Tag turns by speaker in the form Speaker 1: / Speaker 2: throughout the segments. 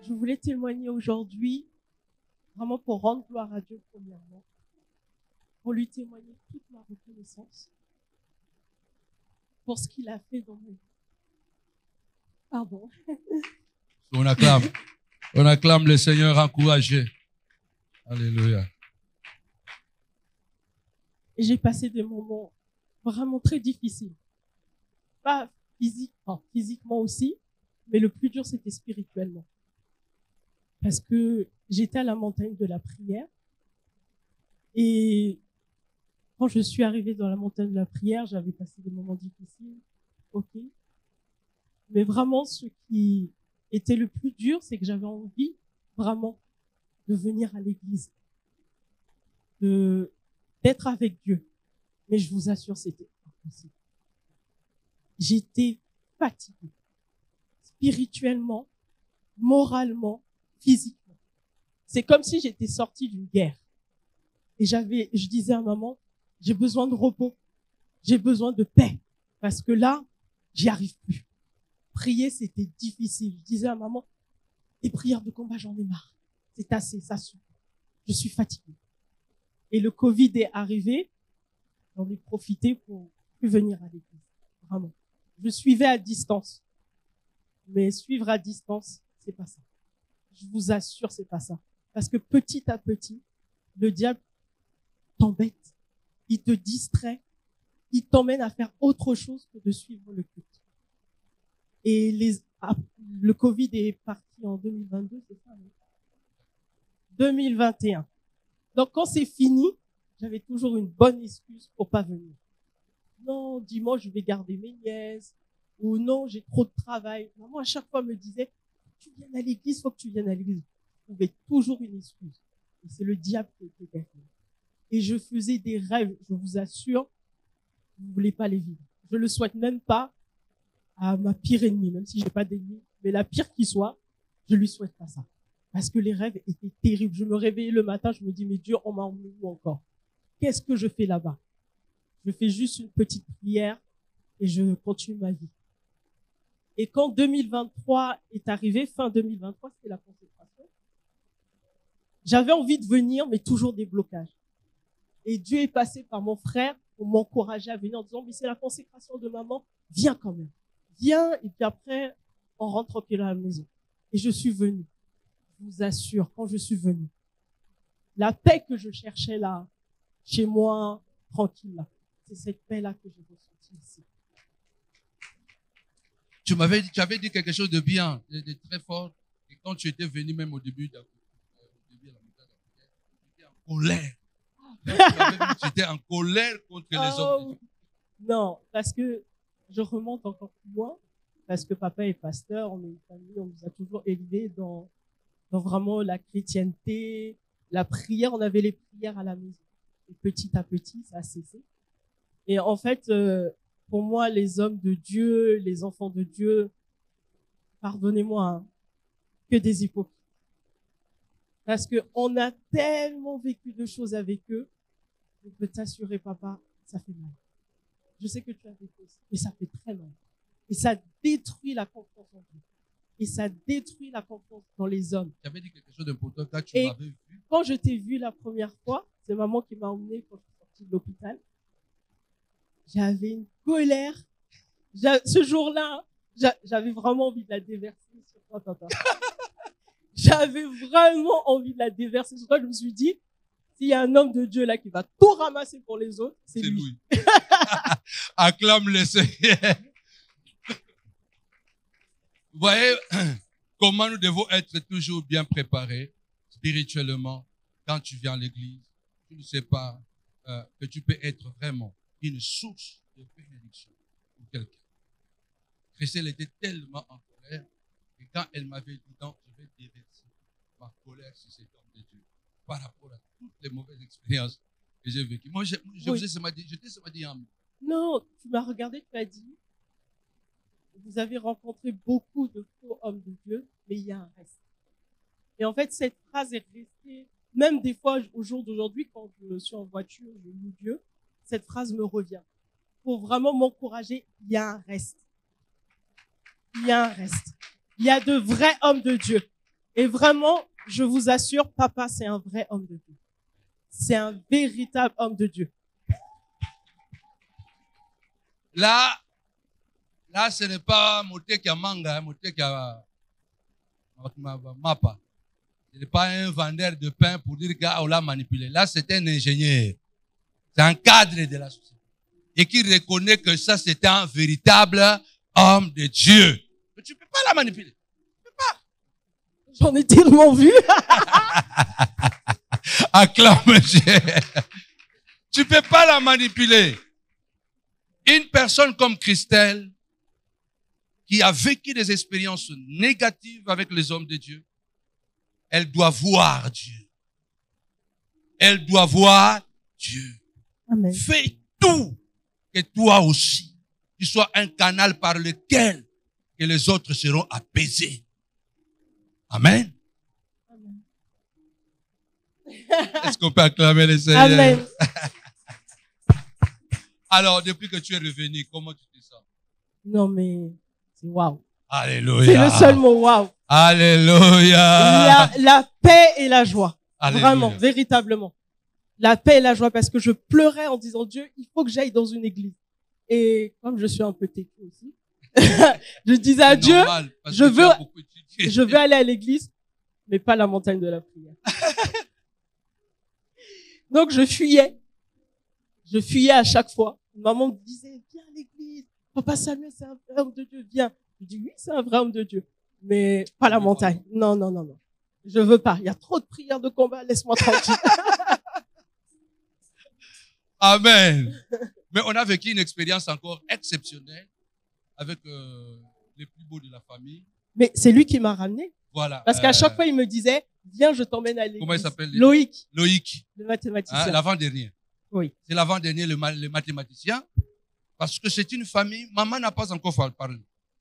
Speaker 1: Je voulais témoigner aujourd'hui, vraiment pour rendre gloire à Dieu premièrement, pour lui témoigner toute ma reconnaissance pour ce qu'il a fait dans ma vie. Pardon.
Speaker 2: On acclame le Seigneur encouragé. Alléluia.
Speaker 1: J'ai passé des moments vraiment très difficiles. Pas physiquement aussi, mais le plus dur, c'était spirituellement. Parce que j'étais à la montagne de la prière. Et quand je suis arrivée dans la montagne de la prière, j'avais passé des moments difficiles. Ok. Mais vraiment, ce qui était le plus dur, c'est que j'avais envie vraiment de venir à l'église, d'être avec Dieu. Mais je vous assure, c'était impossible. J'étais fatiguée, spirituellement, moralement, physiquement. C'est comme si j'étais sortie d'une guerre. Et je disais à maman, j'ai besoin de repos, j'ai besoin de paix, parce que là, j'y arrive plus. Prier, c'était difficile. Je disais à maman, les prières de combat, j'en ai marre. C'est assez, ça suffit. Je suis fatiguée. Et le Covid est arrivé, j'en ai profité pour plus venir à l'église. Vraiment. Je suivais à distance. Mais suivre à distance, c'est pas ça. Je vous assure, c'est pas ça. Parce que petit à petit, le diable t'embête. Il te distrait. Il t'emmène à faire autre chose que de suivre le culte. Et le Covid est parti en 2022, c'est ça, non? 2021. Donc, quand c'est fini, j'avais toujours une bonne excuse pour pas venir. Non, dimanche, je vais garder mes nièces. Ou non, j'ai trop de travail. Maman, à chaque fois, me disait, tu viens à l'église, faut que tu viennes à l'église. Je trouvais toujours une excuse. Et c'est le diable qui était derrière. Et je faisais des rêves, je vous assure, vous voulez pas les vivre. Je le souhaite même pas à ma pire ennemie, même si j'ai pas d'ennemi, mais la pire qui soit, je lui souhaite pas ça. Parce que les rêves étaient terribles. Je me réveillais le matin, je me dis, mais Dieu, on m'a emmené où encore? Qu'est-ce que je fais là-bas? Je fais juste une petite prière et je continue ma vie. Et quand 2023 est arrivé, fin 2023, c'était la consécration, j'avais envie de venir, mais toujours des blocages. Et Dieu est passé par mon frère pour m'encourager à venir en disant, mais c'est la consécration de maman, viens quand même. Viens, et puis après, on rentre tranquille à la maison. Et je suis venue. Je vous assure, quand je suis venue, la paix que je cherchais là, chez moi, tranquille là, c'est cette paix-là que j'ai ressentie ici.
Speaker 2: Tu avais dit quelque chose de bien, de très fort. Et quand tu étais venu, même au début de la montagne, tu étais en colère. Tu étais en colère contre les hommes.
Speaker 1: Non, parce que je remonte encore plus loin, parce que papa est pasteur, on est une famille, on nous a toujours élevés dans vraiment la chrétienté, la prière, on avait les prières à la maison. Et petit à petit, ça a cessé. Et en fait, pour moi, les hommes de Dieu, les enfants de Dieu, pardonnez-moi, hein, que des hypocrites. Parce que on a tellement vécu de choses avec eux, je peux t'assurer, papa, ça fait mal. Je sais que tu as vécu aussi, mais ça fait très mal. Et ça détruit la confiance en Dieu. Et ça détruit la confiance dans les hommes.
Speaker 2: Tu avais dit quelque chose d'important quand tu m'avais vu.
Speaker 1: Quand je t'ai vu la première fois, c'est maman qui m'a emmenée quand je suis sortie de l'hôpital. J'avais une colère. Ce jour-là, j'avais vraiment envie de la déverser sur toi, papa. J'avais vraiment envie de la déverser sur toi. Je me suis dit, s'il y a un homme de Dieu là qui va tout ramasser pour les autres, c'est lui.
Speaker 2: Acclame le Seigneur. Vous voyez comment nous devons être toujours bien préparés spirituellement quand tu viens à l'église. Tu ne sais pas que tu peux être vraiment une source de bénédiction pour quelqu'un. Christelle était tellement en colère et quand elle m'avait dit non, je vais déverser ma colère sur cet homme de Dieu par rapport à toutes les mauvaises expériences que j'ai vécues. Moi, j'étais ce matin en...
Speaker 1: Non, tu m'as regardé, tu m'as dit, vous avez rencontré beaucoup de faux hommes de Dieu, mais il y a un reste. Et en fait, cette phrase est restée, même des fois, au jour d'aujourd'hui, quand je suis en voiture, je loue Dieu, cette phrase me revient. Pour vraiment m'encourager, il y a un reste. Il y a un reste. Il y a de vrais hommes de Dieu. Et vraiment, je vous assure, papa, c'est un vrai homme de Dieu. C'est un véritable homme de Dieu.
Speaker 2: Là, ce n'est pas Moteki à manga, Moteki à mapa. Ce n'est pas un vendeur de pain pour dire qu'on l'a manipulé. Là, c'est un ingénieur. C'est un cadre de la société. Et qui reconnaît que ça, c'est un véritable homme de Dieu. Mais tu ne peux pas la manipuler. Tu peux pas.
Speaker 1: J'en ai tellement vu.
Speaker 2: Acclame Dieu. Tu ne peux pas la manipuler. Une personne comme Christelle, qui a vécu des expériences négatives avec les hommes de Dieu, elle doit voir Dieu. Elle doit voir Dieu.
Speaker 1: Amen.
Speaker 2: Fais tout que toi aussi, tu sois un canal par lequel que les autres seront apaisés. Amen.
Speaker 1: Amen.
Speaker 2: Est-ce qu'on peut acclamer le Seigneur?
Speaker 1: Amen.
Speaker 2: Alors, depuis que tu es revenu, comment tu te sens?
Speaker 1: Non, mais c'est waouh.
Speaker 2: Alléluia.
Speaker 1: C'est le seul mot waouh.
Speaker 2: Alléluia.
Speaker 1: La paix et la joie.
Speaker 2: Alléluia.
Speaker 1: Vraiment, véritablement. La paix et la joie, parce que je pleurais en disant, Dieu, il faut que j'aille dans une église. Et comme je suis un peu têtue aussi, je disais à Dieu,
Speaker 2: Normal,
Speaker 1: je veux aller à l'église, mais pas la montagne de la prière. Donc je fuyais. Je fuyais à chaque fois. Maman me disait, viens à l'église. Papa Samuel, c'est un vrai homme de Dieu, viens. Je dis, oui, c'est un vrai homme de Dieu. Mais pas la montagne. Non, non, non, non. Je veux pas. Il y a trop de prières de combat, laisse-moi tranquille.
Speaker 2: Amen. Mais on a vécu une expérience encore exceptionnelle avec les plus beaux de la famille.
Speaker 1: Mais c'est lui qui m'a ramené.
Speaker 2: Voilà.
Speaker 1: Parce qu'à chaque fois, il me disait, viens, je t'emmène à l'église.
Speaker 2: Comment il s'appelle?
Speaker 1: Loïc.
Speaker 2: Loïc.
Speaker 1: Le mathématicien.
Speaker 2: L'avant-dernier.
Speaker 1: Oui.
Speaker 2: C'est l'avant-dernier, le mathématicien. Parce que c'est une famille, maman n'a pas encore parlé.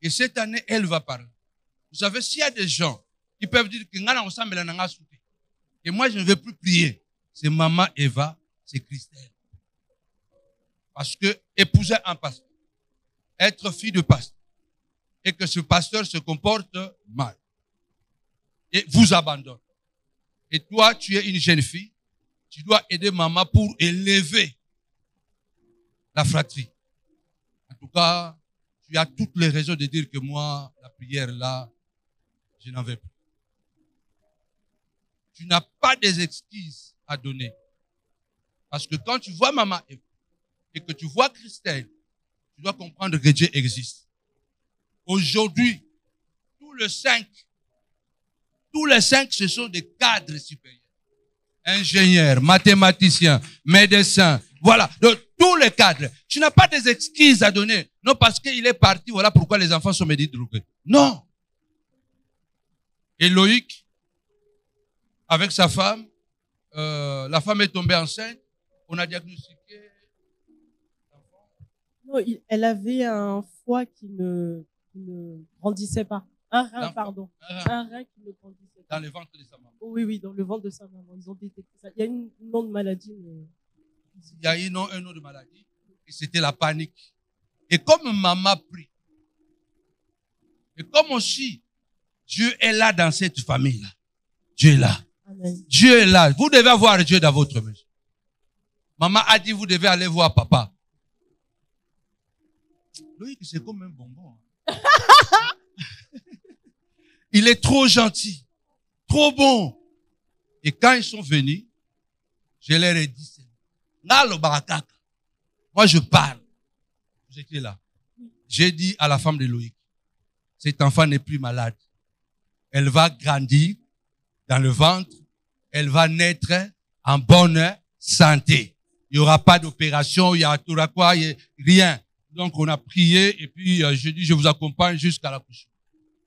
Speaker 2: Et cette année, elle va parler. Vous savez, s'il y a des gens qui peuvent dire que et moi, je ne vais plus prier, c'est maman Eva, c'est Christelle. Parce que épouser un pasteur, être fille de pasteur, et que ce pasteur se comporte mal, et vous abandonne. Et toi, tu es une jeune fille, tu dois aider maman pour élever la fratrie. En tout cas, tu as toutes les raisons de dire que moi, la prière là, je n'en vais plus. Tu n'as pas des excuses à donner. Parce que quand tu vois maman et que tu vois Christelle, tu dois comprendre que Dieu existe. Aujourd'hui, tous les cinq, ce sont des cadres supérieurs. Ingénieurs, mathématiciens, médecins, voilà. Donc, tous les cadres. Tu n'as pas des excuses à donner. Non, parce qu'il est parti, voilà pourquoi les enfants sont médicaux. Non. Et Loïc, avec sa femme, la femme est tombée enceinte. On a diagnostiqué.
Speaker 1: Non, elle avait un foie qui ne grandissait pas. Un rein, pardon. Un rein qui ne grandissait pas.
Speaker 2: Dans le ventre de sa maman.
Speaker 1: Oui, oui, dans le ventre de sa maman. Ils ont détecté ça. Il y a une nom de maladie. Mais...
Speaker 2: Il y a eu un nom de maladie. Et c'était la panique. Et comme maman prie, et comme aussi, Dieu est là dans cette famille-là. Dieu est là.
Speaker 1: Amen.
Speaker 2: Dieu est là. Vous devez voir Dieu dans votre maison. Maman a dit, vous devez aller voir papa. Loïc, c'est comme un bonbon. Il est trop gentil, trop bon. Et quand ils sont venus, je leur ai dit, moi je parle. Vous étiez là. J'ai dit à la femme de Loïc, cet enfant n'est plus malade. Elle va grandir dans le ventre. Elle va naître en bonne santé. Il n'y aura pas d'opération, il y aura quoi, rien. Donc on a prié et puis je dis, je vous accompagne jusqu'à la couche.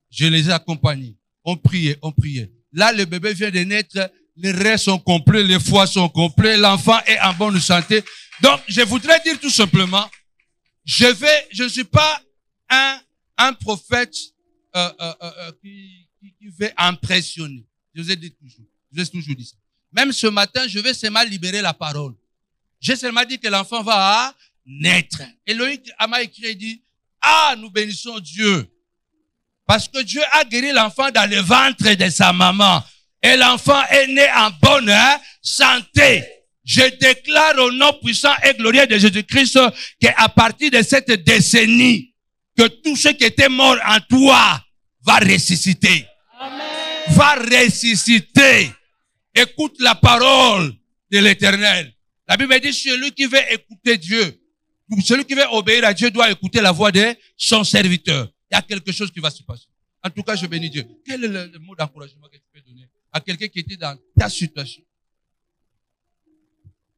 Speaker 2: Je les ai accompagnés. On priait, on priait. Là, le bébé vient de naître, les reins sont complets, les foies sont complets, l'enfant est en bonne santé. Donc, je voudrais dire tout simplement, je ne suis pas un prophète qui veut impressionner. Je vous ai dit toujours. Je vous ai toujours dit ça. Même ce matin, je vais seulement libérer la parole. J'ai seulement dit que l'enfant va naître. Et Loïc m'a écrit et dit, ah, nous bénissons Dieu. Parce que Dieu a guéri l'enfant dans le ventre de sa maman. Et l'enfant est né en bonne santé. Je déclare au nom puissant et glorieux de Jésus-Christ qu'à partir de cette décennie, que tout ce qui était mort en toi va ressusciter.
Speaker 1: Amen.
Speaker 2: Va ressusciter. Écoute la parole de l'Éternel. La Bible dit, celui qui veut écouter Dieu, celui qui veut obéir à Dieu doit écouter la voix de son serviteur. Il y a quelque chose qui va se passer. En tout cas, je bénis Dieu. Quel est le mot d'encouragement que tu peux donner à quelqu'un qui était dans ta situation?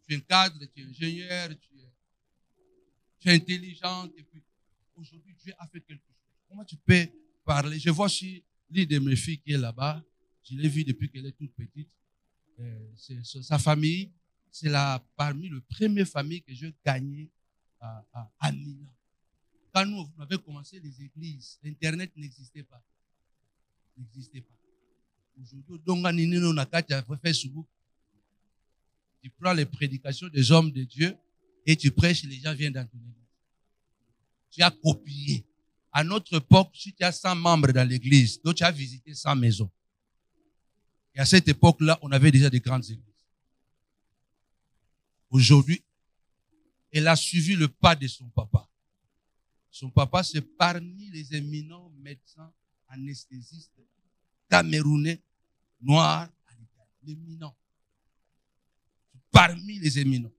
Speaker 2: Tu es un cadre, tu es ingénieur, tu es intelligent, et puis aujourd'hui Dieu a fait quelque chose. Comment tu peux parler? Je vois aussi l'une de mes filles qui est là-bas. Je l'ai vue depuis qu'elle est toute petite. Sa famille, c'est parmi les premières familles que j'ai gagnées à Nina. Quand nous avons commencé les églises, l'Internet n'existait pas. Aujourd'hui, on a Facebook. Tu prends les prédications des hommes de Dieu et tu prêches, les gens viennent dans ton église. Tu as copié. À notre époque, si tu as 100 membres dans l'église, donc tu as visité 100 maisons. Et à cette époque-là, on avait déjà des grandes églises. Aujourd'hui, elle a suivi le pas de son papa. Son papa, c'est parmi les éminents médecins anesthésistes camerounais, noirs, l'éminent. Parmi les éminents.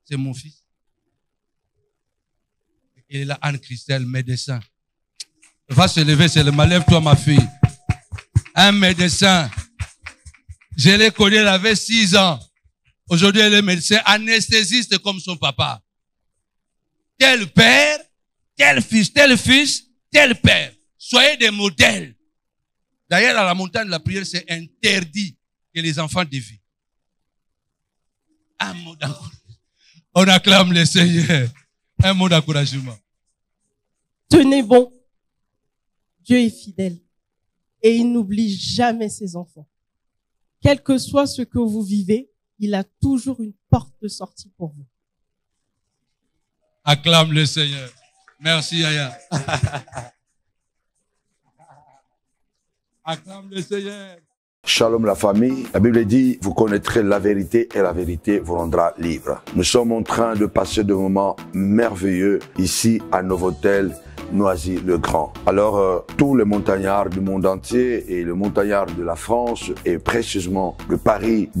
Speaker 2: C'est mon fils. Et là, Anne-Christelle, médecin. Va se lever, c'est le lève-toi, ma fille. Un médecin. Je l'ai connu, elle avait 6 ans. Aujourd'hui, elle est médecin anesthésiste comme son papa. Tel père, tel fils, tel père. Soyez des modèles. D'ailleurs, à la montagne de la prière, c'est interdit que les enfants dévient. Un mot d'encouragement. On acclame le Seigneur. Un mot d'encouragement.
Speaker 1: Tenez bon. Dieu est fidèle. Et il n'oublie jamais ses enfants. Quel que soit ce que vous vivez, il a toujours une porte de sortie pour vous.
Speaker 2: Acclame le Seigneur. Merci, Yaya. Acclame le Seigneur.
Speaker 3: Shalom la famille, la Bible dit, vous connaîtrez la vérité et la vérité vous rendra libre. Nous sommes en train de passer de moments merveilleux ici à Novotel, Noisy-le-Grand. Alors, tous les montagnards du monde entier et les montagnards de la France et précisément de Paris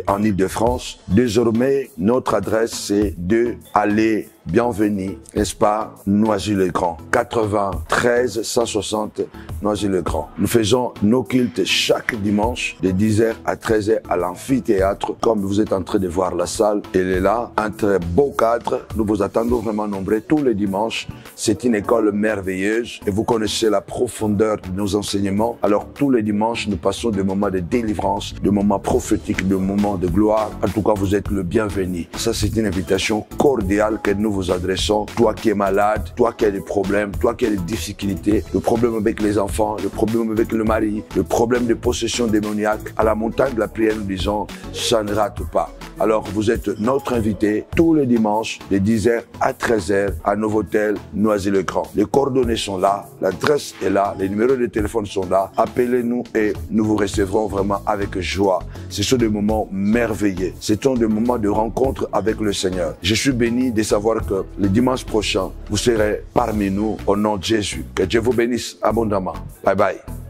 Speaker 3: en Île-de-France, désormais, notre adresse c'est 2 allées Bienvenue, n'est-ce pas, Noisy-le-Grand, 93 160 Noisy-le-Grand. Nous faisons nos cultes chaque dimanche de 10h à 13h à l'amphithéâtre. Comme vous êtes en train de voir la salle, elle est là, un très beau cadre. Nous vous attendons vraiment nombreux tous les dimanches. C'est une école merveilleuse et vous connaissez la profondeur de nos enseignements. Alors tous les dimanches, nous passons des moments de délivrance, des moments prophétiques, des moments de gloire. En tout cas, vous êtes le bienvenu. Ça, c'est une invitation cordiale que nous vous adressons. Toi qui es malade, toi qui as des problèmes, toi qui as des difficultés, le problème avec les enfants, le problème avec le mari, le problème de possession démoniaque, à la montagne de la prière, nous disons, ça ne rate pas. Alors, vous êtes notre invité tous les dimanches de 10h à 13h à Novotel, Noisy-le-Grand. Les coordonnées sont là, l'adresse est là, les numéros de téléphone sont là. Appelez-nous et nous vous recevrons vraiment avec joie. Ce sont des moments merveilleux. Ce sont des moments de rencontre avec le Seigneur. Je suis béni de savoir que le dimanche prochain, vous serez parmi nous au nom de Jésus. Que Dieu vous bénisse abondamment. Bye bye.